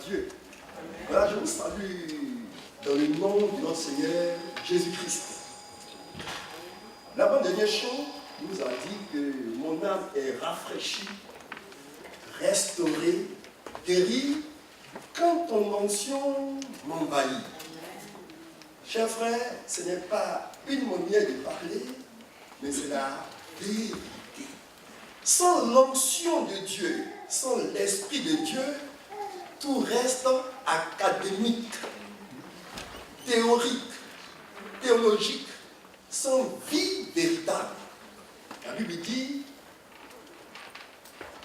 Dieu. Voilà, je vous salue dans le nom de notre Seigneur Jésus-Christ. L'avant-dernier chant nous a dit que mon âme est rafraîchie, restaurée, guérie, quand ton onction m'envahit. Chers frères, ce n'est pas une manière de parler, mais c'est la vérité. Sans l'onction de Dieu, sans l'Esprit de Dieu, tout reste académique, théorique, théologique, sans vie véritable. La Bible dit,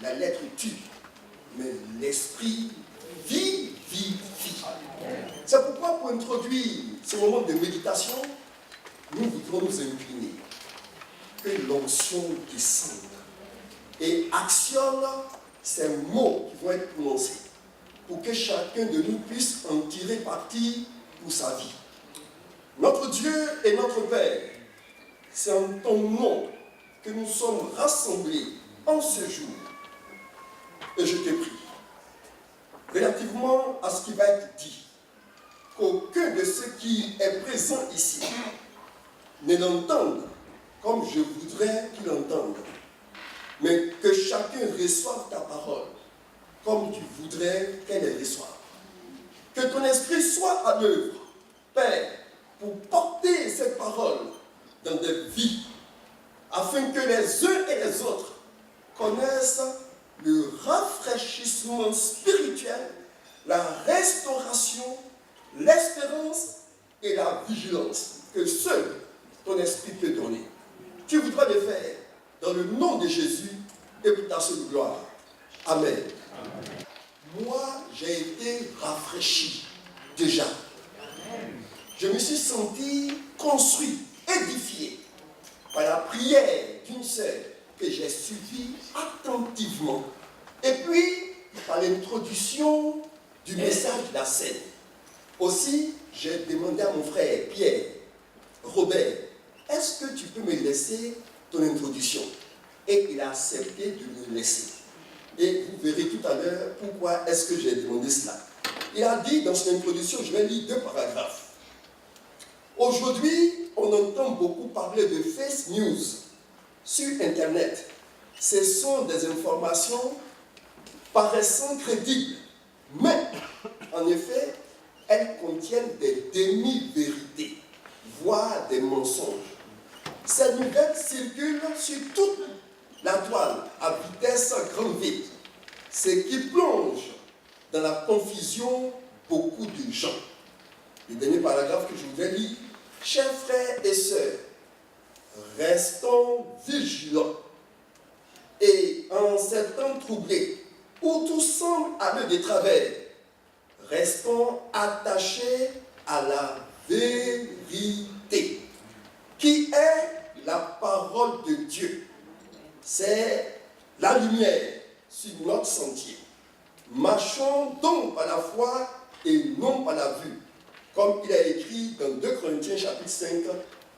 la lettre tue, mais l'Esprit vivifie. C'est pourquoi pour introduire ce moment de méditation, nous voudrons nous incliner, que l'onction descende et actionne ces mots qui vont être prononcés, pour que chacun de nous puisse en tirer parti pour sa vie. Notre Dieu et notre Père, c'est en ton nom que nous sommes rassemblés en ce jour. Et je te prie, relativement à ce qui va être dit, qu'aucun de ceux qui est présent ici ne l'entende comme je voudrais qu'il entende, mais que chacun reçoive ta parole comme tu voudrais qu'elle les reçoive. Que ton esprit soit à l'œuvre, Père, pour porter cette parole dans des vies, afin que les uns et les autres connaissent le rafraîchissement spirituel, la restauration, l'espérance et la vigilance que seul ton esprit peut donner. Tu voudras le faire dans le nom de Jésus et pour ta seule gloire. Amen. Amen. Moi, j'ai été rafraîchi déjà. Je me suis senti construit, édifié par la prière d'une sœur que j'ai suivie attentivement. Et puis, par l'introduction du message de la scène. Aussi, j'ai demandé à mon frère Pierre, Robert, est-ce que tu peux me laisser ton introduction? Et il a accepté de me laisser. Et vous verrez tout à l'heure pourquoi est-ce que j'ai demandé cela. Il a dit dans son introduction, je vais lire 2 paragraphes. Aujourd'hui, on entend beaucoup parler de fake news sur Internet. Ce sont des informations paraissant crédibles, mais en effet, elles contiennent des demi-vérités, voire des mensonges. Ces nouvelles circulent sur toute la toile à vitesse grand V, ce qui plonge dans la confusion beaucoup de gens. Le dernier paragraphe que je voudrais lire. Chers frères et sœurs, restons vigilants et en ces temps troublés où tout semble aller de travers, restons attachés à la vérité qui est la parole de Dieu. C'est la lumière sur notre sentier. Marchons donc par la foi et non par la vue, comme il a écrit dans 2 Corinthiens chapitre 5,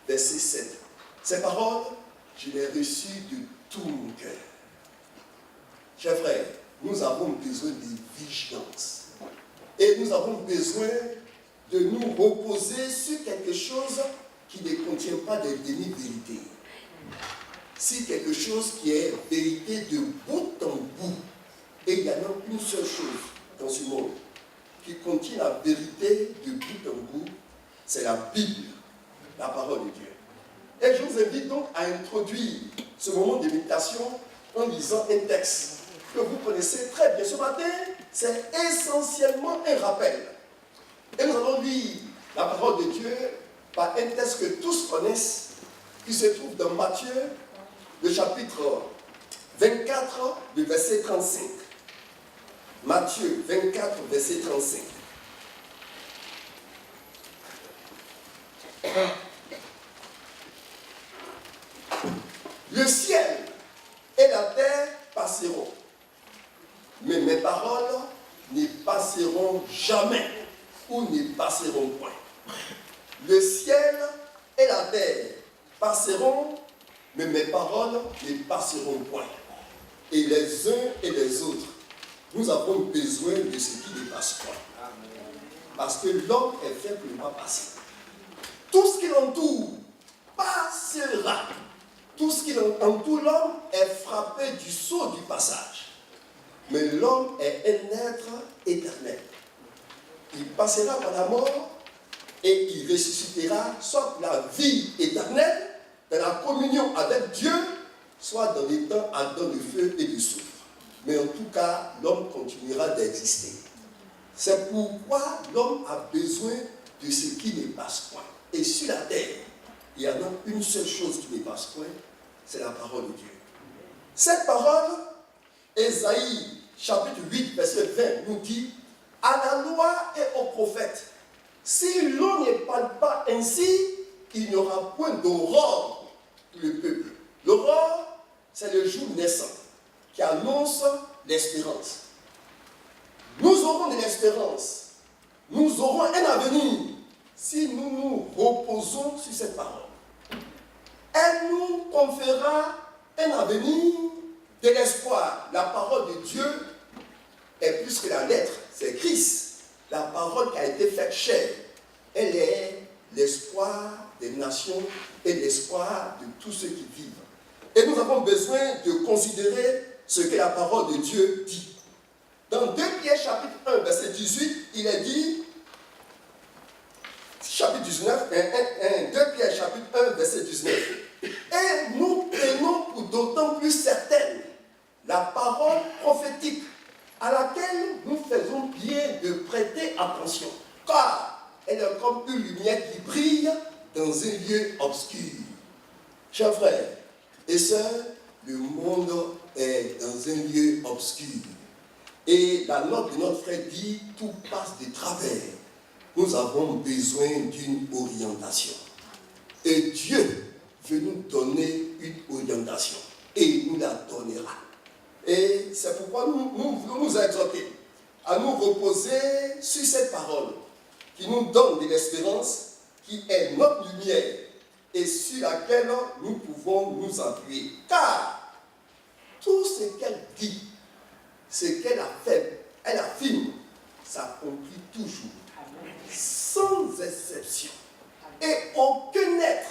verset 7. Ces paroles, je les ai reçues de tout mon cœur. Chers frères, nous avons besoin de vigilance. Et nous avons besoin de nous reposer sur quelque chose qui ne contient pas de demi-vérité. Si quelque chose qui est vérité de bout en bout, et il y en a une seule chose dans ce monde qui contient la vérité de bout en bout, c'est la Bible, la parole de Dieu. Et je vous invite donc à introduire ce moment de méditation en lisant un texte que vous connaissez très bien. Ce matin, c'est essentiellement un rappel. Et nous allons lire la parole de Dieu par un texte que tous connaissent, qui se trouve dans Matthieu, le chapitre 24, le verset 35. Matthieu 24, verset 35. Le ciel et la terre passeront, mais mes paroles ne passeront jamais ou ne passeront point. Le ciel et la terre passeront, mais mes paroles ne passeront point. Et les uns et les autres nous avons besoin de ce qui dépasse pas. Parce que l'homme est fait pour ne pas passer. Tout ce qui l'entoure passera. Tout ce qui entoure l'homme est frappé du sceau du passage. Mais l'homme est un être éternel. Il passera par la mort et il ressuscitera soit la vie éternelle, dans la communion avec Dieu, soit dans les temps ardents de feu et de soufre. Mais en tout cas, l'homme continuera d'exister. C'est pourquoi l'homme a besoin de ce qui ne passe point. Et sur la terre, il y en a une seule chose qui ne passe point, c'est la parole de Dieu. Cette parole, Ésaïe, chapitre 8, verset 20, nous dit, à la loi et aux prophètes, si l'on ne parle pas ainsi, il n'y aura point d'aurore pour le peuple. L'aurore, c'est le jour naissant qui annonce l'espérance. Nous aurons de l'espérance. Nous aurons un avenir si nous nous reposons sur cette parole. Elle nous conférera un avenir de l'espoir. La parole de Dieu est plus que la lettre, c'est Christ. La parole qui a été faite chair, elle est l'espoir des nations et l'espoir de tous ceux qui vivent. Et nous avons besoin de considérer ce que la parole de Dieu dit. Dans 2 Pierre chapitre 1, verset 18, il est dit, chapitre 19, 2 Pierre chapitre 1, verset 19, et nous prenons pour d'autant plus certaine la parole prophétique à laquelle nous faisons bien de prêter attention, car elle est comme une lumière qui brille dans un lieu obscur. Chers frères et sœurs, le monde est dans un lieu obscur. Et la note de notre frère dit, tout passe de travers. Nous avons besoin d'une orientation. Et Dieu veut nous donner une orientation. Et il nous la donnera. Et c'est pourquoi nous voulons nous exhorter à nous reposer sur cette parole qui nous donne de l'espérance, qui est notre lumière et sur laquelle nous pouvons nous appuyer. Car tout ce qu'elle dit, ce qu'elle a fait, elle affirme, s'accomplit toujours, sans exception. Et aucun être,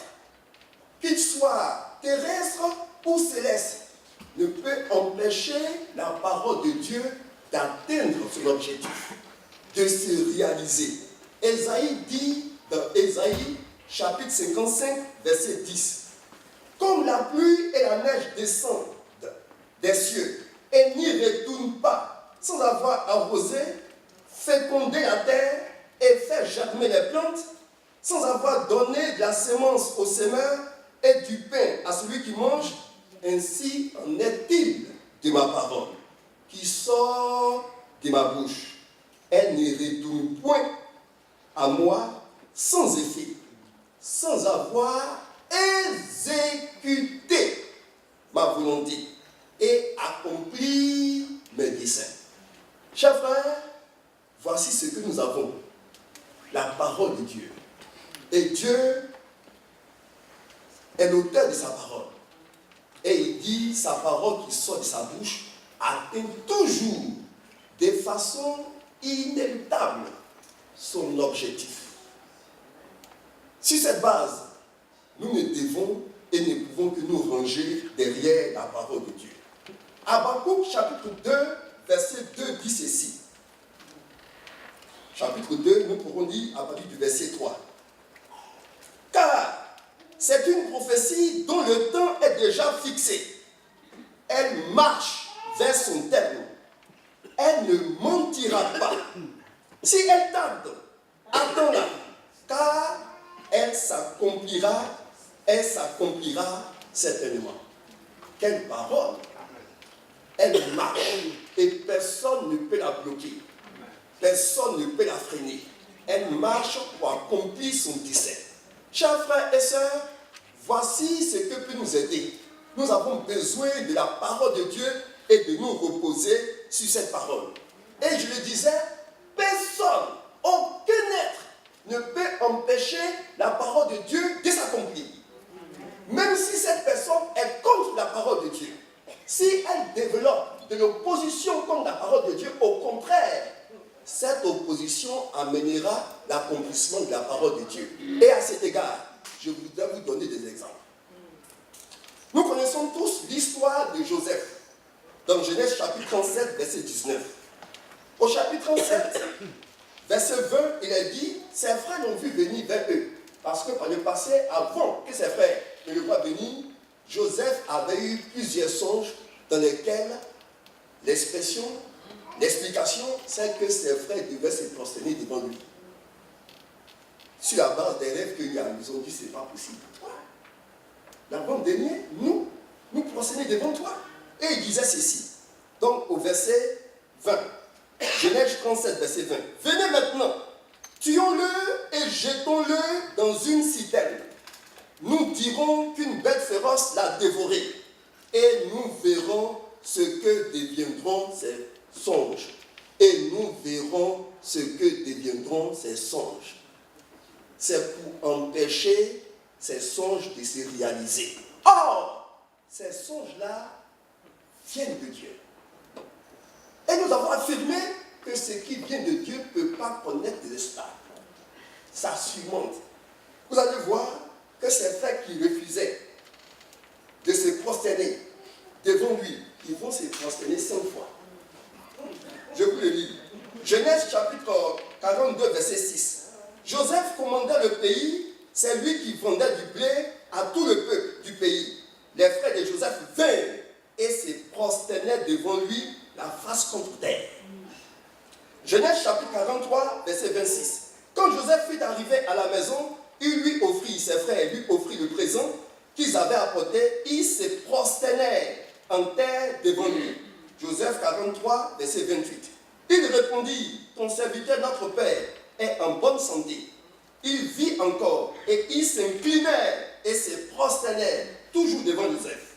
qu'il soit terrestre ou céleste, ne peut empêcher la parole de Dieu d'atteindre son objectif, de se réaliser. Ésaïe dit dans Ésaïe chapitre 55, verset 10, comme la pluie et la neige descendent des cieux et n'y retournent pas sans avoir arrosé, fécondé la terre et fait germer les plantes, sans avoir donné de la semence au semeur et du pain à celui qui mange, ainsi en est-il de ma parole qui sort de ma bouche. Elle ne retourne point à moi sans effet, sans avoir exécuté ma volonté et accompli mes desseins. Chers frères, voici ce que nous avons. La parole de Dieu. Et Dieu est l'auteur de sa parole. Et il dit, sa parole qui sort de sa bouche atteint toujours de façon inéluctable son objectif. Sur cette base, nous ne devons et ne pouvons que nous ranger derrière la parole de Dieu. Habakkuk chapitre 2, verset 2 dit ceci. Chapitre 2, nous pourrons lire à partir du verset 3. Car c'est une prophétie dont le temps est déjà fixé. Elle marche vers son terme. Elle ne mentira pas. Si elle tarde, attends-la, car elle s'accomplira certainement. Quelle parole! Elle marche et personne ne peut la bloquer. Personne ne peut la freiner. Elle marche pour accomplir son dessein. Chers frères et sœurs, voici ce que peut nous aider. Nous avons besoin de la parole de Dieu et de nous reposer sur cette parole. Et je le disais, personne, aucun être ne peut empêcher la parole de Dieu de s'accomplir. Même si cette personne est contre la parole de Dieu, si elle développe de l'opposition contre la parole de Dieu. Au contraire, cette opposition amènera l'accomplissement de la parole de Dieu. Et à cet égard, je voudrais vous donner des exemples. Nous connaissons tous l'histoire de Joseph dans Genèse chapitre 37, verset 19. Au chapitre 37, verset 20, il est dit, ses frères l'ont vu venir vers eux. Parce que par le passé, avant que ses frères ne le voient venir, Joseph avait eu plusieurs songes dans lesquels l'explication, c'est que ses frères devaient se prosterner devant lui. Sur la base des rêves qu'il y a, ils ont dit, c'est pas possible. L'avant-dernier, nous prosterner devant toi. Et il disait ceci. Donc au verset 20, Genèse 37, verset 20. Venez maintenant, tuons-le et jetons-le dans une citerne. Nous dirons qu'une bête féroce l'a dévoré. Et nous verrons ce que deviendront ces songes. Et nous verrons ce que deviendront ces songes. C'est pour empêcher ces songes de se réaliser. Or, ces songes-là viennent de Dieu. Et nous avons affirmé que ce qui vient de Dieu ne peut pas connaître des stades. Ça surmonte. Vous allez voir que ces frères qui refusaient de se prosterner devant lui, ils vont se prosterner 5 fois. Je vous le lis. Genèse chapitre 42, verset 6. Joseph commandait le pays, c'est lui qui vendait du blé à tout le peuple du pays. Les frères de Joseph vinrent et se prosternaient devant lui, la face contre terre. Genèse chapitre 43, verset 26. Quand Joseph fut arrivé à la maison, il lui offrit, ses frères lui offrit le présent qu'ils avaient apporté, ils se prosternèrent en terre devant lui. Joseph 43, verset 28. Il répondit, ton serviteur, notre père, est en bonne santé. Il vit encore et ils s'inclinèrent et se prosternèrent toujours devant Joseph.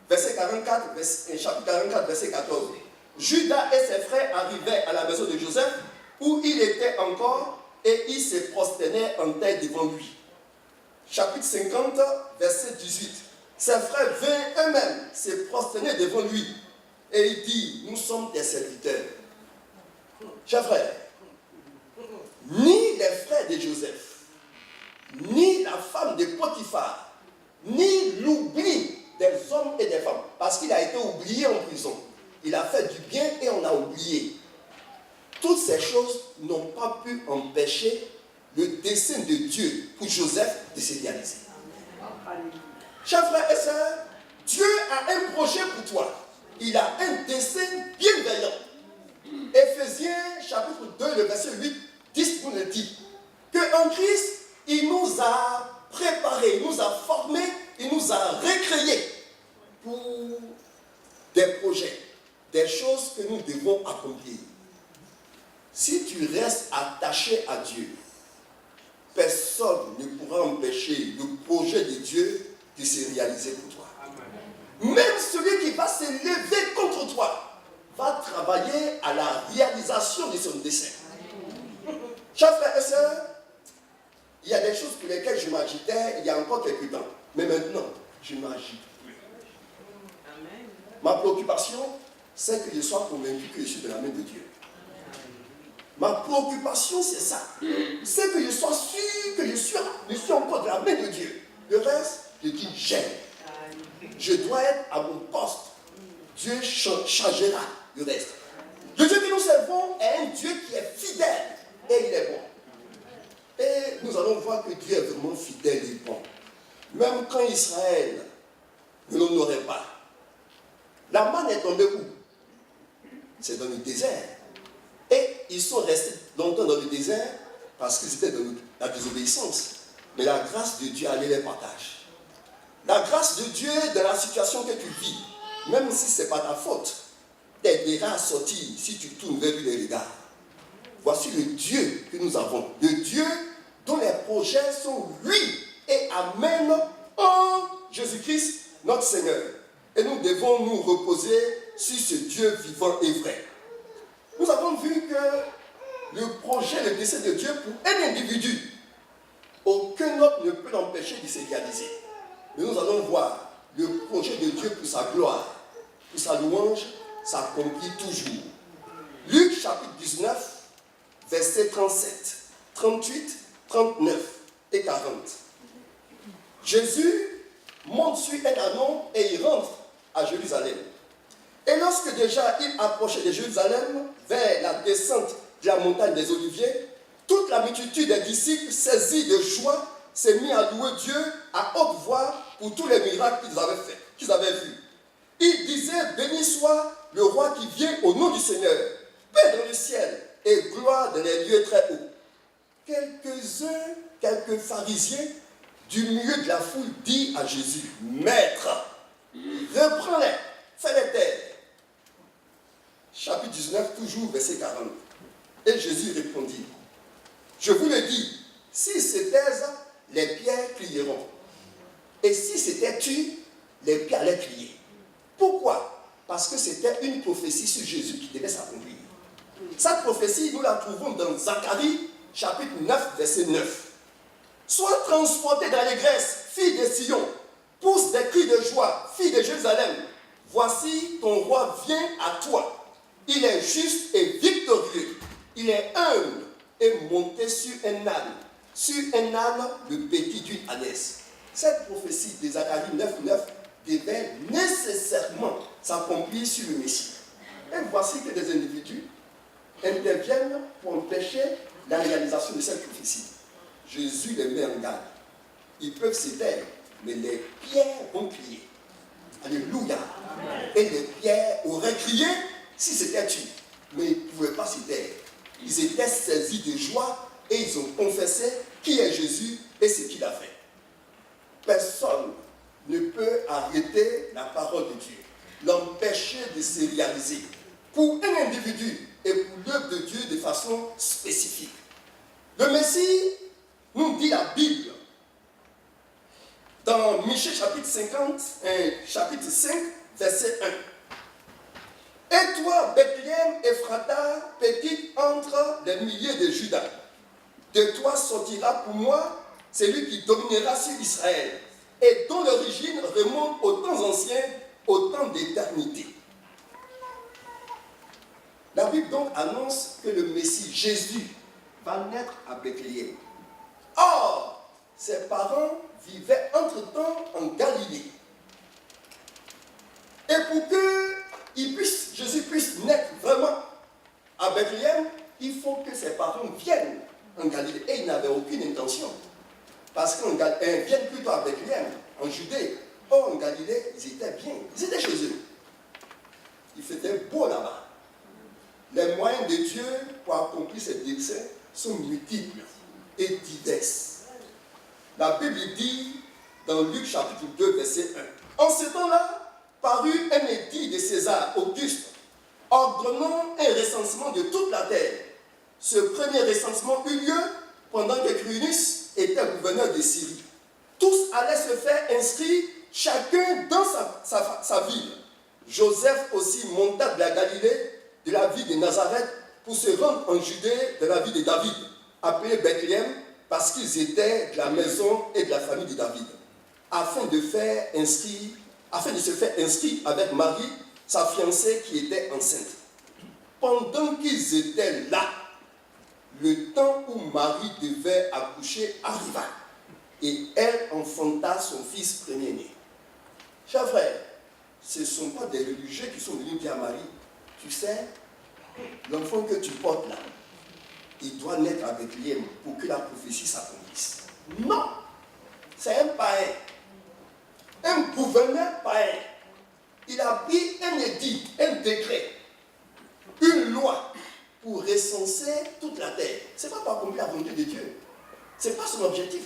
Verset 44, chapitre 44, verset 14. Judas et ses frères arrivaient à la maison de Joseph où il était encore et ils se prosternaient en terre devant lui. Chapitre 50, verset 18. Ses frères vinrent eux-mêmes se prosterner devant lui et il dit, nous sommes tes serviteurs. Chers frères, ni les frères de Joseph, ni la femme de Potiphar, ni l'oubli des hommes et des femmes, parce qu'il a été oublié en prison. Il a fait du bien et on a oublié. Toutes ces choses n'ont pas pu empêcher le dessein de Dieu pour Joseph de se réaliser. Chers frères et sœurs, Dieu a un projet pour toi. Il a un dessein bienveillant. Éphésiens chapitre 2, le verset 8, 10 nous le dit qu'en Christ, il nous a préparés, il nous a formés, il nous a recréés pour des projets, des choses que nous devons accomplir. Si tu restes attaché à Dieu, personne ne pourra empêcher le projet de Dieu de se réaliser pour toi. Même celui qui va se lever contre toi va travailler à la réalisation de son dessein. Chers frères et sœurs, il y a des choses pour lesquelles je m'agitais il y a encore quelques temps. Mais maintenant, je ne m'agite plus. Ma préoccupation, c'est que je sois convaincu que je suis de la main de Dieu. Ma préoccupation, c'est ça. C'est que je sois sûr que je suis encore de la main de Dieu. Le reste, je dis j'aime. Je dois être à mon poste. Dieu changera le reste. Le Dieu que nous servons est un Dieu qui est fidèle et il est bon. Et nous allons voir que Dieu est vraiment fidèle et bon. Même quand Israël ne l'honorait pas. La manne est tombée où? C'est dans le désert. Et ils sont restés longtemps dans le désert parce qu'ils étaient dans la désobéissance. Mais la grâce de Dieu allait les partager. La grâce de Dieu dans la situation que tu vis, même si ce n'est pas ta faute, t'aidera à sortir si tu tournes vers lui les regards. Voici le Dieu que nous avons. Le Dieu dont les projets sont lui et amènent en Jésus-Christ notre Seigneur. Et nous devons nous reposer sur ce Dieu vivant et vrai. Nous avons vu que le projet, le dessein de Dieu pour un individu, aucun autre ne peut l'empêcher de se réaliser. Mais nous allons voir le projet de Dieu pour sa gloire, pour sa louange s'accomplit toujours. Luc chapitre 19, versets 37, 38, 39 et 40. Jésus monte sur un ânon et il rentre à Jérusalem. Et lorsque déjà il approchait de Jérusalem, vers la descente de la montagne des Oliviers, toute la multitude des disciples, saisis de joie, s'est mis à louer Dieu à haute voix pour tous les miracles qu'ils avaient vus. Ils disaient, béni soit le roi qui vient au nom du Seigneur, paix dans le ciel et gloire dans les lieux très hauts. Quelques pharisiens du milieu de la foule disent à Jésus, Maître, reprends-les, fais-les taire. Chapitre 19, toujours verset 40. Et Jésus répondit, je vous le dis, s'ils se taisent, les pierres crieront. Et si c'était tu, les pierres allaient crier. Pourquoi? Parce que c'était une prophétie sur Jésus qui devait s'accomplir. Cette prophétie, nous la trouvons dans Zacharie, chapitre 9, verset 9. Sois transporté d'allégresse, fille de Sion, pousse des cris de joie, fille de Jérusalem. Voici ton roi vient à toi. Il est juste et victorieux. Il est humble et monté sur un âne, le petit d'une ânesse. Cette prophétie de Zacharie 9:9 devait nécessairement s'accomplir sur le Messie. Et voici que des individus interviennent pour empêcher la réalisation de cette prophétie. Jésus les met en garde. Ils peuvent se taire, mais les pierres vont crier. Alléluia. Amen. Et les pierres auraient crié si c'était tu. Mais ils ne pouvaient pas se taire. Ils étaient saisis de joie et ils ont confessé qui est Jésus et ce qu'il a fait. Personne ne peut arrêter la parole de Dieu, l'empêcher de se réaliser pour un individu et pour l'œuvre de Dieu de façon spécifique. Le Messie nous dit la Bible dans Michée chapitre chapitre 5, verset 1. Et toi, Bethléem, Ephrata, petite entre les milliers de Judas, de toi sortira pour moi celui qui dominera sur Israël, et dont l'origine remonte aux temps anciens, au temps d'éternité. La Bible donc annonce que le Messie, Jésus, va naître à Bethléem. Or, ses parents vivaient entre-temps en Galilée. Et pour que Jésus puisse naître vraiment à Bethléem, il faut que ses parents viennent en Galilée. Et ils n'avaient aucune intention. Parce qu'ils viennent plutôt à Bethléem, en Judée. Or, en Galilée, ils étaient bien. Ils étaient chez eux. Il faisait beau là-bas. Les moyens de Dieu pour accomplir ses desseins sont multiples et diverses. La Bible dit dans Luc chapitre 2, verset 1. En ce temps-là, parut un édit de César Auguste, ordonnant un recensement de toute la terre. Ce premier recensement eut lieu pendant que Quirinius était gouverneur de Syrie. Tous allaient se faire inscrire, chacun dans sa ville. Joseph aussi monta de la Galilée, de la ville de Nazareth, pour se rendre en Judée, de la ville de David, appelée Bethléem, parce qu'ils étaient de la maison et de la famille de David, afin de se faire inscrire avec Marie, sa fiancée qui était enceinte. Pendant qu'ils étaient là, le temps où Marie devait accoucher arriva, et elle enfanta son fils premier-né. Chers frères, ce ne sont pas des religieux qui sont venus dire à Marie, tu sais, l'enfant que tu portes là, il doit naître à Bethléem pour que la prophétie s'accomplisse. Non, c'est un païen, un gouverneur païen. Il a pris un édit, un décret, une loi pour recenser toute la terre. Ce n'est pas pour accomplir la volonté de Dieu. Ce n'est pas son objectif.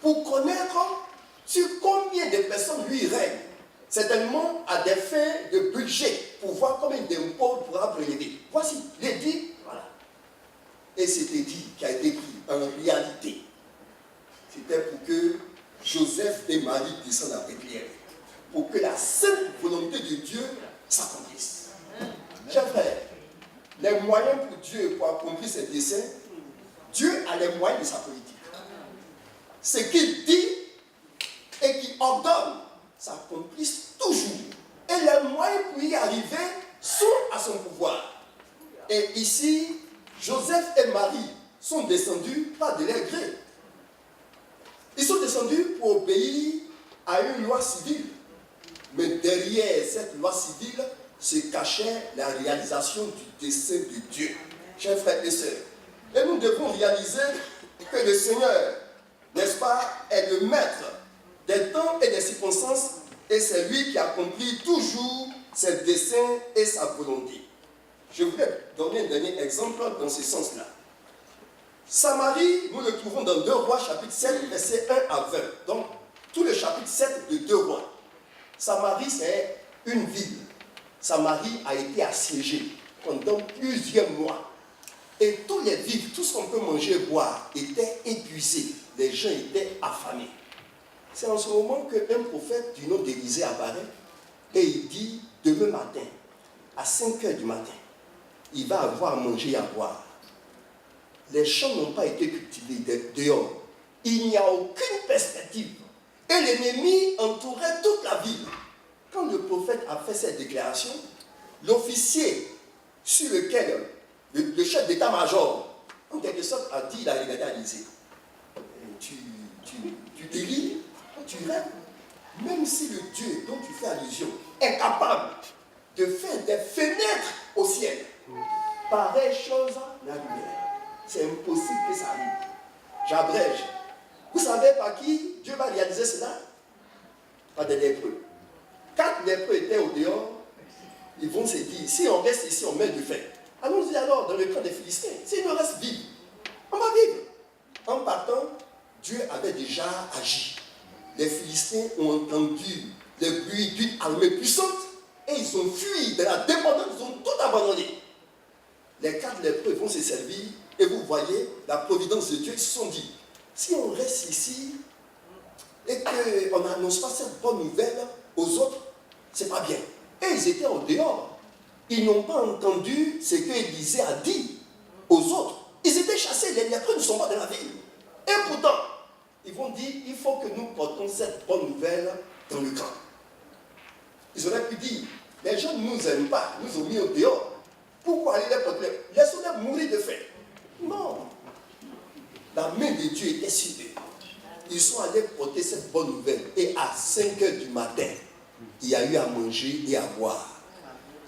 Pour connaître sur combien de personnes lui règne. Certainement à des fins de budget, pour voir combien d'impôts il pourra prélever. Voici l'édit, voilà. Et cet édit qui a été pris en réalité, c'était pour que Joseph et Marie descendent à Bethléem, pour que la sainte volonté de Dieu s'accomplisse. Chers frères, les moyens pour Dieu pour accomplir ses desseins, Dieu a les moyens de sa politique. Ce qu'il dit et qu'il ordonne s'accomplissent toujours. Et les moyens pour y arriver ici, Joseph et Marie sont descendus pas de leur gré. Ils sont descendus pour obéir à une loi civile. Mais derrière cette loi civile se cachait la réalisation du dessein de Dieu. Chers frères et sœurs, et nous devons réaliser que le Seigneur, n'est-ce pas, est le maître des temps et des circonstances, et c'est lui qui accomplit toujours ses desseins et sa volonté. Je voulais donner un dernier exemple dans ce sens-là. Samarie, nous le trouvons dans 2 Rois, chapitre 7, versets 1 à 20. Donc, tout le chapitre 7 de 2 Rois. Samarie, c'est une ville. Samarie a été assiégée pendant plusieurs mois. Et tous les vivres, tout ce qu'on peut manger et boire, était épuisé. Les gens étaient affamés. C'est en ce moment qu'un prophète du nom d'Élisée apparaît et il dit, demain matin, à 5 heures du matin, il va avoir à manger et à boire. Les champs n'ont pas été cultivés dehors. Il n'y a aucune perspective. Et l'ennemi entourait toute la ville. Quand le prophète a fait cette déclaration, l'officier sur lequel le chef d'état-major, en quelque sorte, a dit, il a regardé à Élisée. Tu délires, tu rêves. Même si le Dieu dont tu fais allusion est capable de faire des fenêtres au ciel, pareille chose n'arrive. C'est impossible que ça arrive. J'abrège. Vous savez par qui Dieu va réaliser cela? Par des lépreux. 4 lépreux étaient au dehors. Ils vont se dire, si on reste ici, on meurt de faim. Allons-y alors dans le camp des Philistins. S'ils nous restent vivre, on va vivre. En partant, Dieu avait déjà agi. Les Philistins ont entendu le bruit d'une armée puissante et ils ont fui de la dépendance, ils ont tout abandonné. Les 4 lépreux vont se servir et vous voyez la providence de Dieu. Ils se sont dit, si on reste ici et qu'on n'annonce pas cette bonne nouvelle aux autres, c'est pas bien. Et ils étaient au dehors. Ils n'ont pas entendu ce que Élisée a dit aux autres. Ils étaient chassés, les lépreux ne sont pas dans la ville. Et pourtant, ils vont dire, il faut que nous portons cette bonne nouvelle dans le camp. Ils auraient pu dire, les gens ne nous aiment pas, nous ont mis au dehors. Pourquoi aller les porter? Laissons-les mourir de faim. Non. La main de Dieu était sur eux. Ils sont allés porter cette bonne nouvelle. Et à 5 heures du matin, il y a eu à manger et à boire.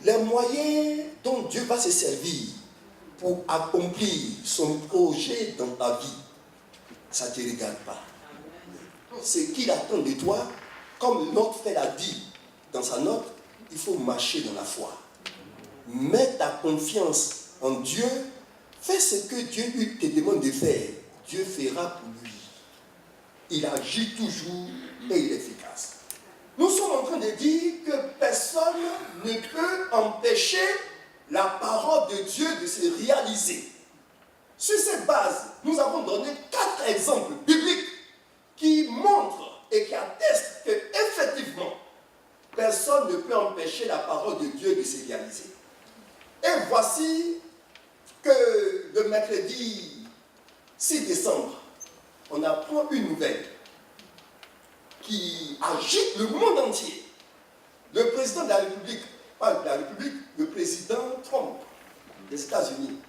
Les moyens dont Dieu va se servir pour accomplir son projet dans ta vie, ça ne te regarde pas. Ce qu'il attend de toi, comme notre frère l'a dit dans sa note, il faut marcher dans la foi. Mets ta confiance en Dieu, fais ce que Dieu te demande de faire. Dieu fera pour lui. Il agit toujours et il est efficace. Nous sommes en train de dire que personne ne peut empêcher la parole de Dieu de se réaliser. Sur cette base, nous avons donné 4 exemples bibliques qui montrent et qui attestent qu'effectivement, personne ne peut empêcher la parole de Dieu de se réaliser. Et voici que le mercredi 6 décembre, on apprend une nouvelle qui agite le monde entier. Le président de la République, pas de la République, le président Trump des États-Unis,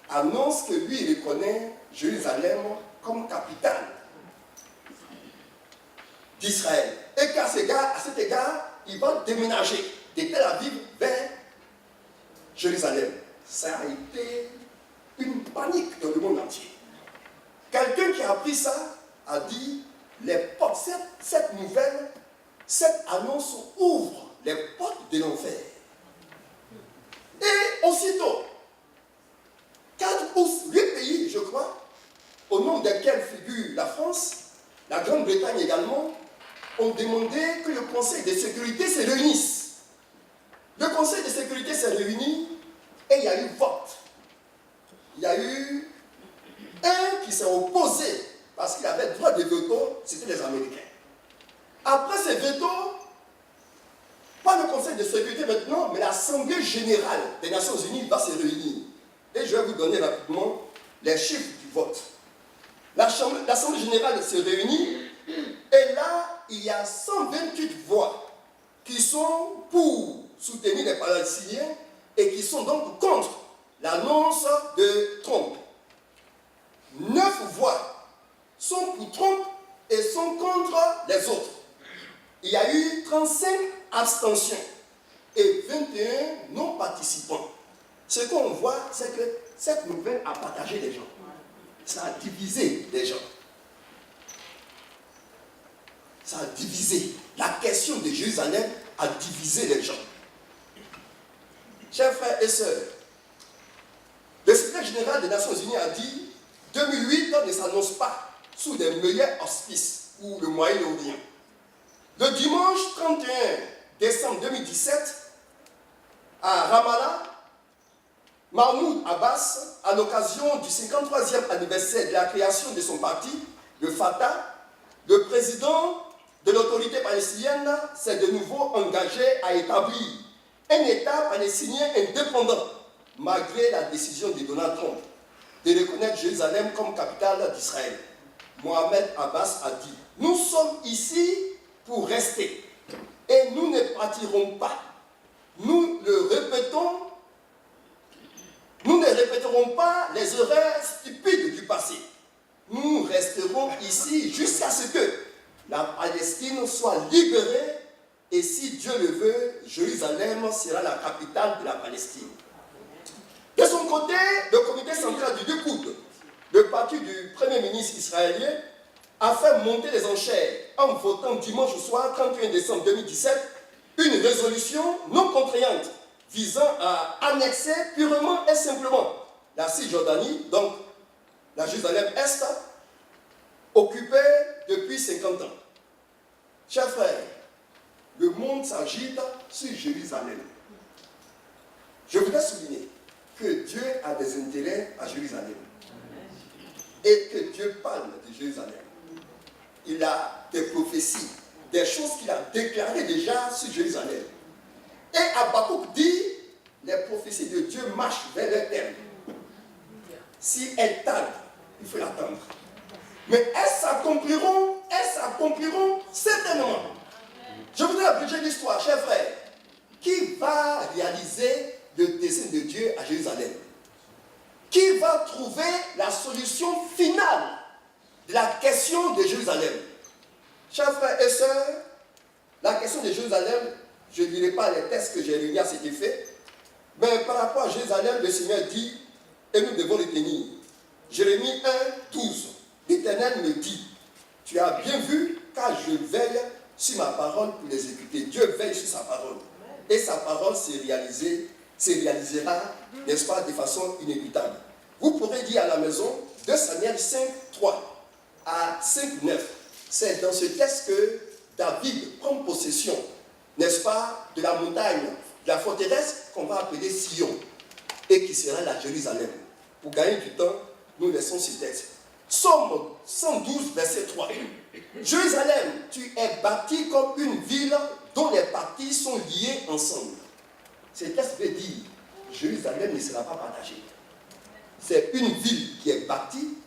annonce que lui, il reconnaît Jérusalem comme capitale d'Israël. Et qu'à cet égard, il va déménager de Tel Aviv vers Jérusalem. Ça a été une panique dans le monde entier. Quelqu'un qui a appris ça a dit, cette nouvelle, cette annonce ouvre les portes de l'enfer. Et aussitôt, 4 ou 8 pays, je crois, au nom desquels figure la France, la Grande-Bretagne également, ont demandé que le Conseil de sécurité se réunisse. Le Conseil de sécurité s'est réuni et il y a eu vote. Il y a eu un qui s'est opposé parce qu'il avait droit de veto, c'était les Américains. Après ces vetos, pas le Conseil de sécurité maintenant, mais l'Assemblée générale des Nations Unies va se réunir. Et je vais vous donner rapidement les chiffres du vote. L'Assemblée générale se réunit et là, il y a 128 voix qui sont pour soutenir les Palestiniens et qui sont donc contre l'annonce de Trump. 9 voix sont pour Trump et sont contre les autres. Il y a eu 35 abstentions et 21 non-participants. Ce qu'on voit, c'est que cette nouvelle a partagé les gens. Ça a divisé les gens. Ça a divisé. La question de Jérusalem a divisé les gens. Chers frères et sœurs, le secrétaire général des Nations Unies a dit 2008 ne s'annonce pas sous des meilleurs auspices pour le Moyen-Orient. Le dimanche 31 décembre 2017, à Ramallah, Mahmoud Abbas, à l'occasion du 53e anniversaire de la création de son parti, le Fatah, le président de l'autorité palestinienne s'est de nouveau engagé à établir un État palestinien indépendant, malgré la décision de Donald Trump de reconnaître Jérusalem comme capitale d'Israël. Mohamed Abbas a dit « Nous sommes ici pour rester et nous ne partirons pas. Nous ne répéterons pas les erreurs stupides du passé. Nous resterons ici jusqu'à ce que la Palestine soit libérée et si Dieu le veut, Jérusalem sera la capitale de la Palestine. » De son côté, le comité central du Likoud, le parti du Premier ministre israélien, a fait monter les enchères en votant dimanche soir, 31 décembre 2017, une résolution non contraignante visant à annexer purement et simplement la Cisjordanie, donc la Jérusalem-Est, occupée depuis 50 ans. Chers frères, le monde s'agite sur Jérusalem. Je voudrais souligner que Dieu a des intérêts à Jérusalem et que Dieu parle de Jérusalem. Il a des prophéties, des choses qu'il a déclarées déjà sur Jérusalem. Et Habakkuk dit, les prophéties de Dieu marchent vers leur terme. Si elles tardent, il faut l'attendre. Mais elles s'accompliront certainement. Je voudrais abréger l'histoire, chers frères. Qui va réaliser le dessein de Dieu à Jérusalem? Qui va trouver la solution finale de la question de Jérusalem? Chers frères et sœurs, la question de Jérusalem, je ne dirai pas les textes que j'ai réunis à cet effet, mais par rapport à Jérusalem, le Seigneur dit, et nous devons le tenir. Jérémie 1, 12. L'Éternel me dit, tu as bien vu, car je veille sur ma parole pour l'exécuter. Dieu veille sur sa parole. Et sa parole se réalisera, n'est-ce pas, de façon inévitable. Vous pourrez dire à la maison, 2 Samuel 5, 3 à 5, 9. C'est dans ce texte que David prend possession, n'est-ce pas, de la montagne, de la forteresse qu'on va appeler Sion, et qui sera la Jérusalem. Pour gagner du temps, nous laissons ce texte. Psaume 112, verset 3. Jérusalem, tu es bâti comme une ville dont les parties sont liées ensemble. Ce texte veut dire, Jérusalem ne sera pas partagée. C'est une ville qui est bâtie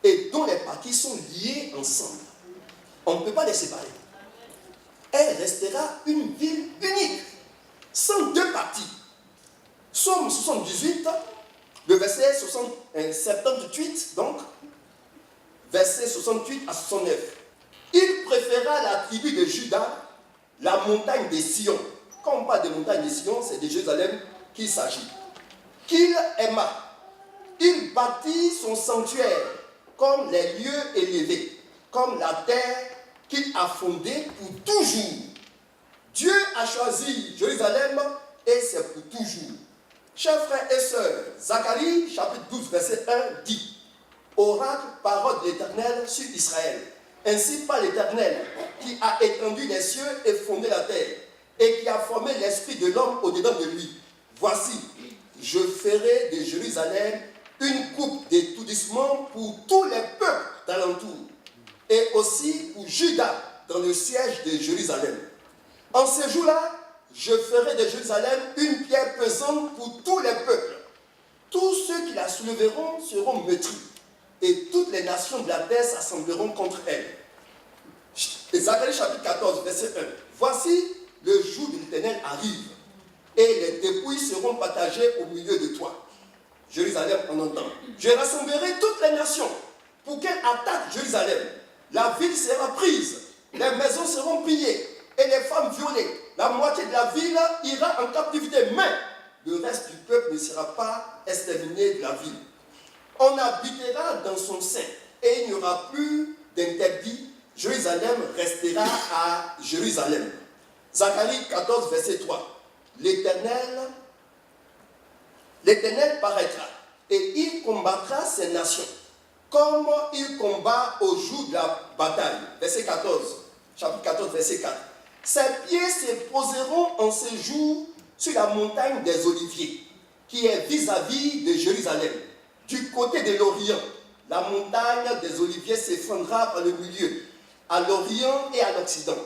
et dont les parties sont liées ensemble. On ne peut pas les séparer. Elle restera une ville unique, sans deux parties. Psaume 78, le verset 78, donc, verset 68 à 69. Il préféra la tribu de Juda, la montagne de Sion. Quand on parle de montagne de Sion, c'est de Jérusalem qu'il s'agit. Qu'il aima. Il bâtit son sanctuaire comme les lieux élevés, comme la terre qu'il a fondée pour toujours. Dieu a choisi Jérusalem et c'est pour toujours. Chers frères et sœurs, Zacharie, chapitre 12, verset 1 dit, oracle, parole de l'Éternel sur Israël. Ainsi par l'Éternel qui a étendu les cieux et fondé la terre et qui a formé l'esprit de l'homme au-dedans de lui. Voici, je ferai de Jérusalem une coupe d'étourdissement pour tous les peuples d'alentour et aussi pour Juda dans le siège de Jérusalem. En ce jour-là, je ferai de Jérusalem une pierre pesante pour tous les peuples. Tous ceux qui la soulèveront seront meurtris et toutes les nations de la terre s'assembleront contre elle. Zacharie chapitre 14, verset 1. Voici, le jour de l'Éternel arrive et les dépouilles seront partagées au milieu de toi. Jérusalem en un temps. Je rassemblerai toutes les nations pour qu'elles attaquent Jérusalem. La ville sera prise, les maisons seront pillées et les femmes violées. La moitié de la ville ira en captivité, mais le reste du peuple ne sera pas exterminé de la ville. On habitera dans son sein et il n'y aura plus d'interdit. Jérusalem restera à Jérusalem. Zacharie 14, verset 3. L'Éternel paraîtra et il combattra ces nations comme il combat au jour de la bataille. Verset 14, chapitre 14, verset 4. Ses pieds se poseront en ce jour sur la montagne des Oliviers, qui est vis-à-vis de Jérusalem. Du côté de l'Orient, la montagne des Oliviers s'effondrera par le milieu, à l'Orient et à l'Occident.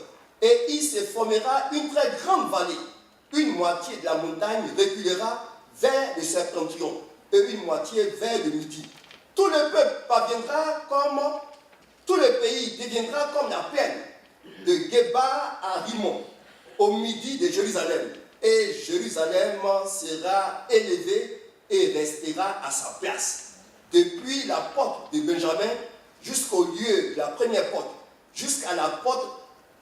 Et il se formera une très grande vallée. Une moitié de la montagne reculera vers le septentrion et une moitié vers le midi. Tout le peuple parviendra comme, tout le pays deviendra comme la plaine de Geba à Rimon, au midi de Jérusalem. Et Jérusalem sera élevée et restera à sa place. Depuis la porte de Benjamin jusqu'au lieu de la première porte, jusqu'à la porte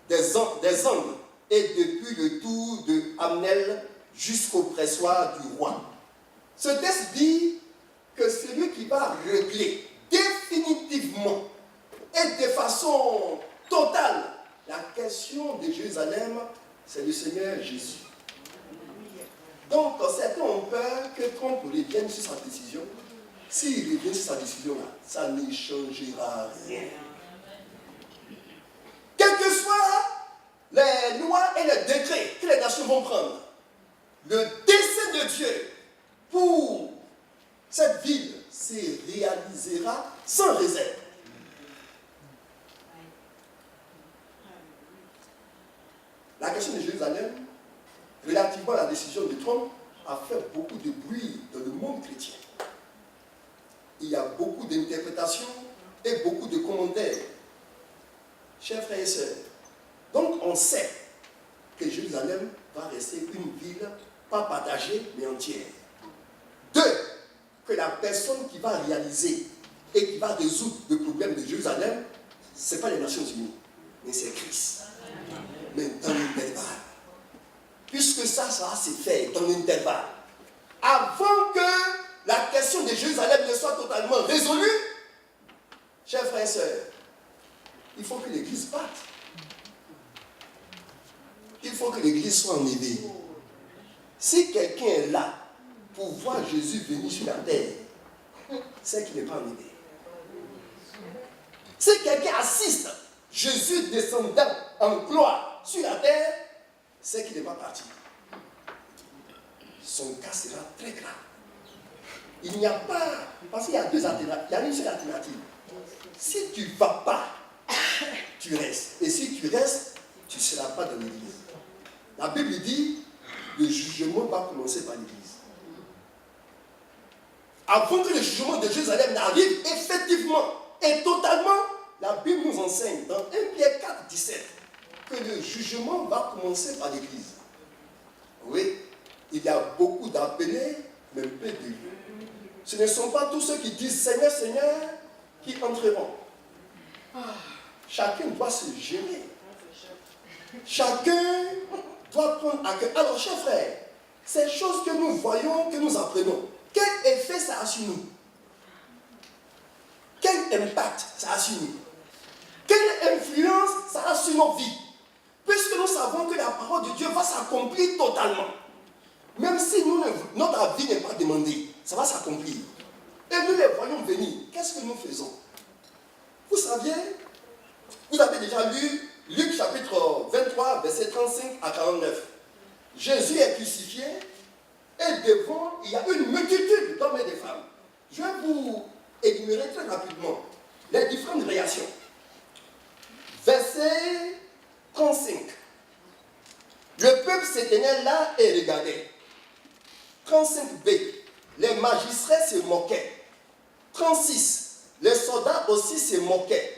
des angles, et depuis le tour de Amnel jusqu'au pressoir du roi. Ce texte dit que celui qui va régler définitivement et de façon totale la question de Jérusalem, c'est le Seigneur Jésus. Donc, certains ont peur que Trump revienne sur sa décision. S'il revient sur sa décision-là, ça ne changera rien. Quelles que soient les lois et les décrets que les nations vont prendre, le dessein de Dieu pour cette ville se réalisera sans réserve. La question de Jérusalem, relativement à la décision de Trump, a fait beaucoup de bruit dans le monde chrétien. Il y a beaucoup d'interprétations et beaucoup de commentaires. Chers frères et sœurs, donc on sait que Jérusalem va rester une ville, pas partagée, mais entière. 2, que la personne qui va réaliser et qui va résoudre le problème de Jérusalem, ce n'est pas les Nations Unies, mais c'est Christ. Mais dans l'intervalle, puisque ça va se faire dans l'intervalle, avant que la question de Jérusalem ne soit totalement résolue, chers frères et sœurs, il faut que l'Église parte. Il faut que l'Église soit en éveil. Si quelqu'un est là pour voir Jésus venir sur la terre, c'est qu'il n'est pas en éveil. Si quelqu'un assiste Jésus descendant en gloire sur la terre, c'est qu'il n'est pas parti. Son cas sera très grave. Il n'y a pas, parce qu'il y a deux alternatives, il y a une seule alternative. Si tu ne vas pas, tu restes. Et si tu restes, tu ne seras pas dans l'église. La Bible dit, le jugement va commencer par l'église. Avant que le jugement de Jérusalem n'arrive effectivement et totalement, la Bible nous enseigne dans 1 Pierre 4, 17 que le jugement va commencer par l'église. Oui, il y a beaucoup d'appelés, mais peu d'élus. Ce ne sont pas tous ceux qui disent Seigneur, Seigneur, qui entreront. Chacun doit se gérer. Chacun doit prendre à cœur. Alors, chers frères, ces choses que nous voyons, que nous apprenons, quel effet ça a sur nous? Quel impact ça a sur nous? Quelle influence ça a sur nos vies? Puisque nous savons que la parole de Dieu va s'accomplir totalement. Même si notre avis n'est pas demandé, ça va s'accomplir. Et nous les voyons venir. Qu'est-ce que nous faisons? Vous saviez, vous avez déjà lu Luc chapitre 23, verset 35 à 49. Jésus est crucifié et devant, il y a une multitude d'hommes et de femmes. Je vais vous énumérer très rapidement les différentes réactions. Verset 35. Le peuple s'éteignait là et regardait. 35b. Les magistrats se moquaient. 36. Les soldats aussi se moquaient.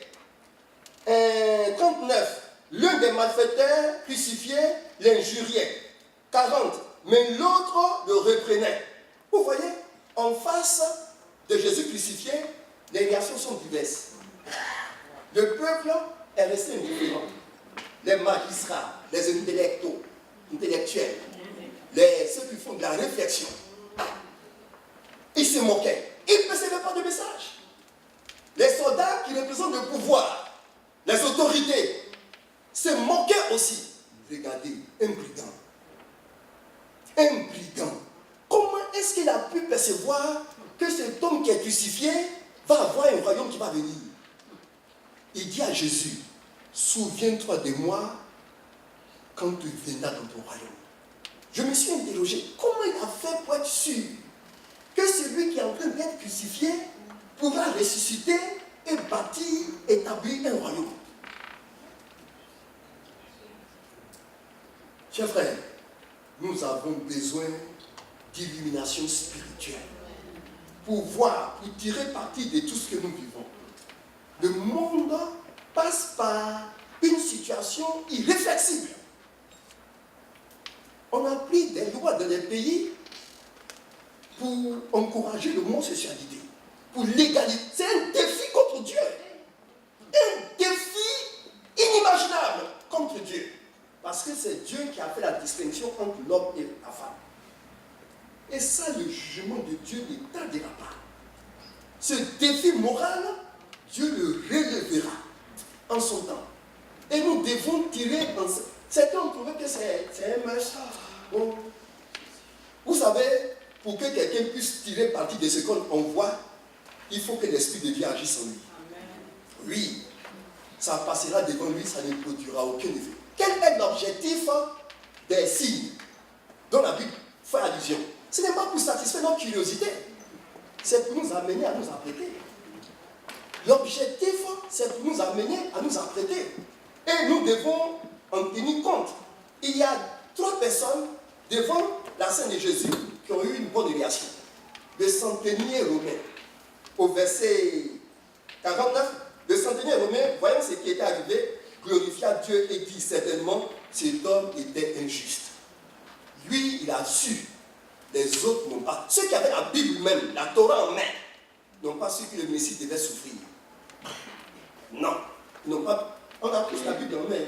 39. L'un des malfaiteurs crucifiés l'injuriait. 40. Mais l'autre le reprenait. Vous voyez, en face de Jésus crucifié, les réactions sont diverses. Le peuple est resté indifférent. Les magistrats, les intellectuels, ceux qui font de la réflexion, ils se moquaient. Ils ne percevaient pas de message. Les soldats qui représentent le pouvoir, les autorités, se moquaient aussi. Regardez, un brigand. Un brigand. Comment est-ce qu'il a pu percevoir que cet homme qui est crucifié va avoir un royaume qui va venir? Il dit à Jésus, souviens-toi de moi quand tu viendras dans ton royaume. Je me suis interrogé, comment il a fait pour être sûr que celui qui est en train d'être crucifié pourra ressusciter et bâtir, établir un royaume? Chers frères, nous avons besoin d'illumination spirituelle pour voir, pour tirer parti de tout ce que nous vivons. Le monde passe par une situation irréflexible. On a pris des lois dans les pays pour encourager l'homosexualité, pour légaliser. C'est un défi contre Dieu. Un défi inimaginable contre Dieu. Parce que c'est Dieu qui a fait la distinction entre l'homme et la femme. Et ça, le jugement de Dieu ne tardera pas. Ce défi moral, Dieu le relèvera en son temps. Et nous devons tirer en... Certains ont trouvé que c'est un must. Bon. Vous savez, pour que quelqu'un puisse tirer parti de ce qu'on voit, il faut que l'Esprit de Dieu agisse en lui. Oui, ça passera devant lui, ça ne produira aucun effet. Quel est l'objectif des signes dont la Bible fait allusion? Ce n'est pas pour satisfaire notre curiosité, c'est pour nous amener à nous apprêter. L'objectif, c'est pour nous amener à nous apprêter. Et nous devons en tenir compte. Il y a 3 personnes devant la scène de Jésus qui ont eu une bonne réaction. Le centenier romain, au verset 49, le centenier romain, voyant ce qui était arrivé, glorifia Dieu et dit certainement cet homme était injuste. Lui, il a su, les autres n'ont pas. Ceux qui avaient la Bible même, la Torah en main, n'ont pas su que le Messie devait souffrir. Non, ils n'ont pas. On a tous la Bible en main,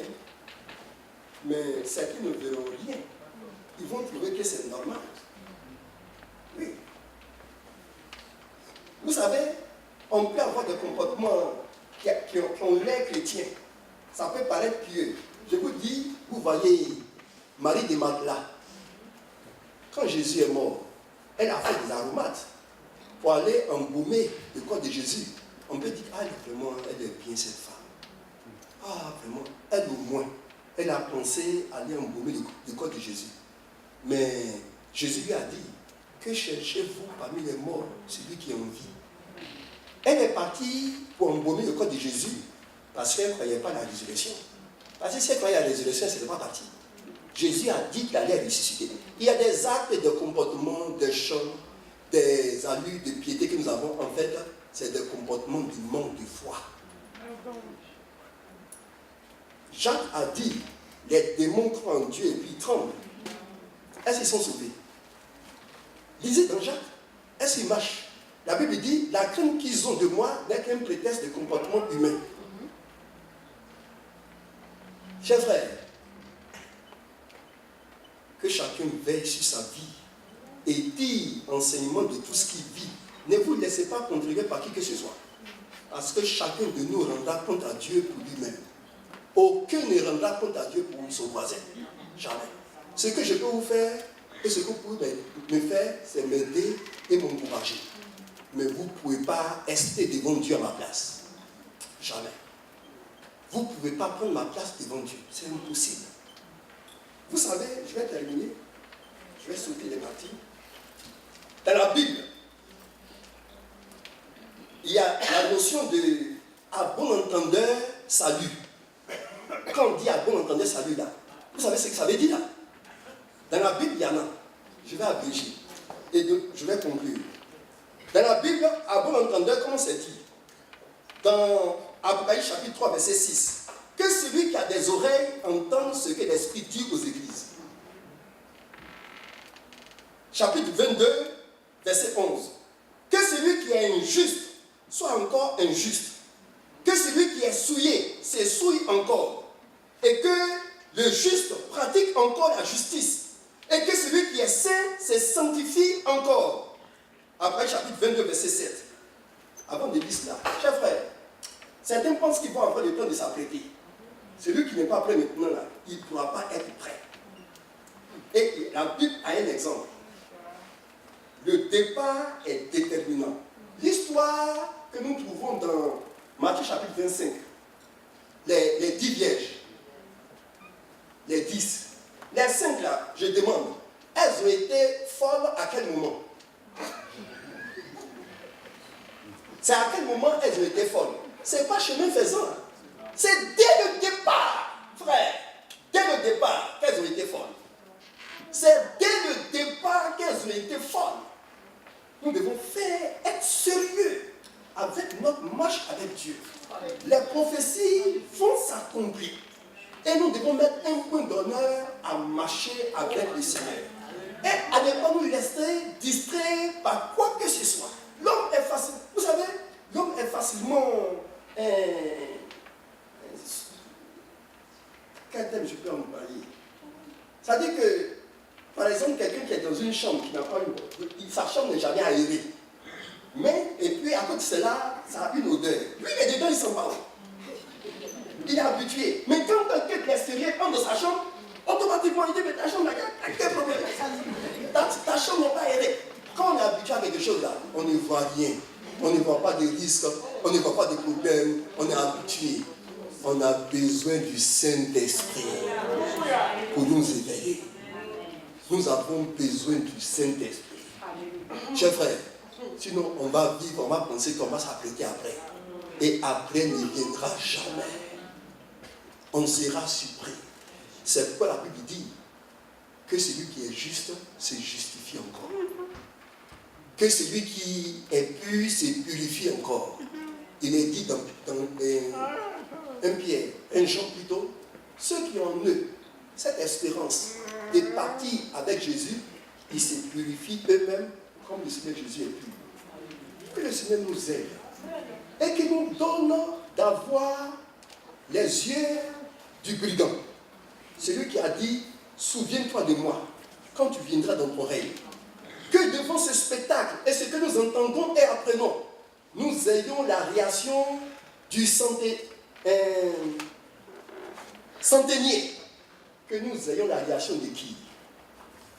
mais certains ne verront rien. Ils vont trouver que c'est normal. Oui. Vous savez, on peut avoir des comportements qui ont l'air chrétiens. Ça peut paraître pieux. Je vous dis, vous voyez Marie de Magdala. Quand Jésus est mort, elle a fait des aromates pour aller embaumer le corps de Jésus. On peut dire, ah, vraiment, elle est bien cette femme. Ah, vraiment, elle au moins, elle a pensé aller embaumer le corps de Jésus. Mais Jésus lui a dit, que cherchez-vous parmi les morts, celui qui est en vie? Elle est partie pour embaumer le corps de Jésus parce qu'elle ne croyait pas à la résurrection. Parce que si elle croyait à la résurrection, elle ne serait pas partie. Jésus a dit qu'il allait ressusciter. Il y a des actes de comportement, des chants, des allures de piété que nous avons. En fait, c'est des comportements du manque de foi. Jacques a dit, les démons croient en Dieu et puis ils tremblent. Est-ce qu'ils sont sauvés? Lisez dans Jacques. Est-ce qu'ils marchent? La Bible dit, la crainte qu'ils ont de moi n'est qu'un prétexte de comportement humain. Chers frères, que chacun veille sur sa vie et tire enseignement de tout ce qu'il vit. Ne vous laissez pas contrôler par qui que ce soit. Parce que chacun de nous rendra compte à Dieu pour lui-même. Aucun ne rendra compte à Dieu pour son voisin. Jamais. Ce que je peux vous faire et ce que vous pouvez me faire, c'est m'aider et m'encourager. Mais vous ne pouvez pas rester devant Dieu à ma place. Jamais. Vous ne pouvez pas prendre ma place devant Dieu. C'est impossible. Vous savez, je vais terminer. Je vais sauter les parties. Dans la Bible, il y a la notion de à bon entendeur, salut. Quand on dit à bon entendeur, salut là, vous savez ce que ça veut dire là? Dans la Bible, il y en a. Je vais abréger. Et donc, je vais conclure. Dans la Bible, à bon entendeur, comment c'est dit? Dans Apocalypse chapitre 3, verset 6. Que celui qui a des oreilles entende ce que l'Esprit dit aux églises. Chapitre 22, verset 11. Que celui qui est injuste soit encore injuste. Que celui qui est souillé s'essouille encore. Et que le juste pratique encore la justice. Et que celui qui est saint se sanctifie encore. Après chapitre 22, verset 7. Avant de lire cela, chers frères, certains pensent qu'ils vont avoir le temps de s'apprêter. Celui qui n'est pas prêt maintenant, là, il ne pourra pas être prêt. Et la Bible a un exemple. Le départ est déterminant. L'histoire que nous trouvons dans Matthieu chapitre 25, les 10 vierges, les 10, les 5 là, je demande, elles ont été folles à quel moment? C'est à quel moment elles ont été folles? Ce n'est pas chemin faisant. C'est dès le départ, frère, dès le départ qu'elles ont été folles. C'est dès le départ qu'elles ont été folles. Nous devons être sérieux avec notre marche avec Dieu. Les prophéties vont s'accomplir. Et nous devons mettre un point d'honneur à marcher avec le Seigneur. Et à ne pas nous laisser distraire par quoi que ce soit. L'homme est facile. Vous savez, l'homme est facilement... quel thème je peux en parler? Ça dit que, par exemple, quelqu'un qui est dans une chambre qui n'a pas une... Sa chambre n'est jamais aérée. Mais, et puis à côté de cela, ça a une odeur. Lui, il est dedans, il s'en va. Il est habitué. Mais quand quelqu'un de l'extérieur entre dans sa chambre, automatiquement, il dit, mais ta chambre, là, il y a quel problème? Ta chambre n'est pas aérée. Quand on est habitué à quelque chose là, on ne voit rien. On ne voit pas de risques, on ne voit pas de problèmes, on est habitué. On a besoin du Saint-Esprit pour nous éveiller. Nous avons besoin du Saint-Esprit. Chers frères, sinon on va vivre, on va penser qu'on va s'apprêter après. Et après ne viendra jamais. On sera surpris. C'est pourquoi la Bible dit que celui qui est juste se justifie encore. Que celui qui est pur se purifie encore. Il est dit dans 1 Pierre, 1 Jean plutôt, ceux qui ont en eux cette espérance de partir avec Jésus, ils se purifient eux-mêmes comme le Seigneur Jésus est pur. Que le Seigneur nous aide et qu'il nous donne d'avoir les yeux du brigand. Celui qui a dit, souviens-toi de moi quand tu viendras dans ton règne. Que devant ce spectacle et ce que nous entendons et apprenons, nous ayons la réaction du centenier. Que nous ayons la réaction de qui?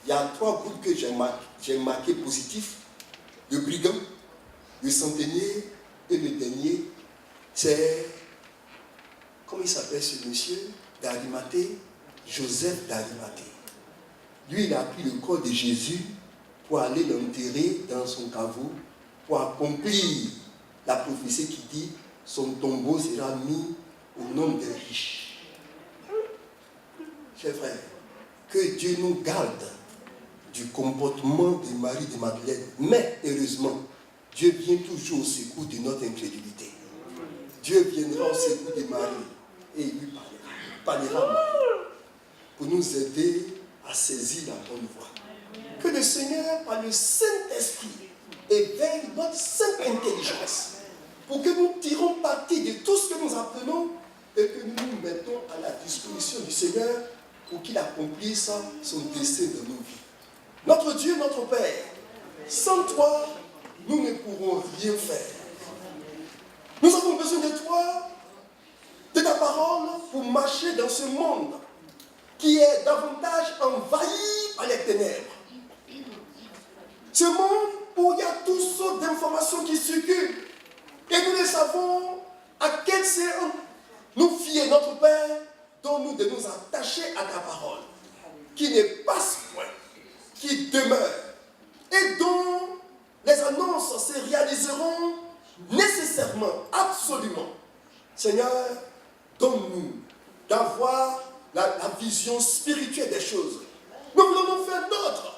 Il y a 3 groupes que j'ai marqués positifs. Le brigand, le centenier et le dernier, c'est, comment il s'appelle ce monsieur d'Arimathée? Joseph d'Arimathée. Lui, il a pris le corps de Jésus pour aller l'enterrer dans son caveau, pour accomplir la prophétie qui dit son tombeau sera mis au nom des riches. Chers frères, que Dieu nous garde du comportement de Marie de Madeleine. Mais heureusement, Dieu vient toujours au secours de notre incrédulité. Dieu viendra au secours de Marie et il lui parlera pour nous aider à saisir la bonne voie. Que le Seigneur, par le Saint-Esprit, éveille notre sainte intelligence pour que nous tirons parti de tout ce que nous apprenons et que nous nous mettons à la disposition du Seigneur pour qu'il accomplisse son dessein dans nos vies. Notre Dieu, notre Père, sans toi, nous ne pourrons rien faire. Nous avons besoin de toi, de ta parole, pour marcher dans ce monde qui est davantage envahi par les ténèbres. Ce monde où il y a toutes sortes d'informations qui circulent et nous ne savons à quel séance nous fier, notre Père, dont nous devons nous attacher à ta parole, qui ne passe point, qui demeure, et dont les annonces se réaliseront nécessairement, absolument. Seigneur, donne-nous d'avoir la vision spirituelle des choses. Nous voulons faire notre.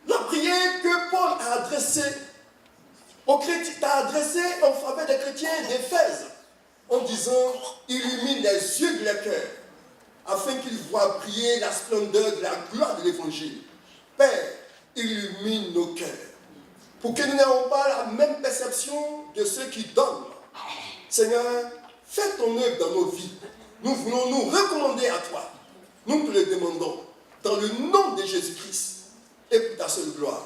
La prière que Paul a adressée aux chrétiens, t'a adressée en faveur des chrétiens d'Éphèse, en disant, illumine les yeux de leur cœur, afin qu'ils voient briller la splendeur de la gloire de l'Évangile. Père, illumine nos cœurs, pour que nous n'ayons pas la même perception de ceux qui donnent. Seigneur, fais ton œuvre dans nos vies. Nous voulons nous recommander à toi. Nous te le demandons dans le nom de Jésus-Christ et pour ta seule gloire.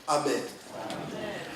Amen. Amen.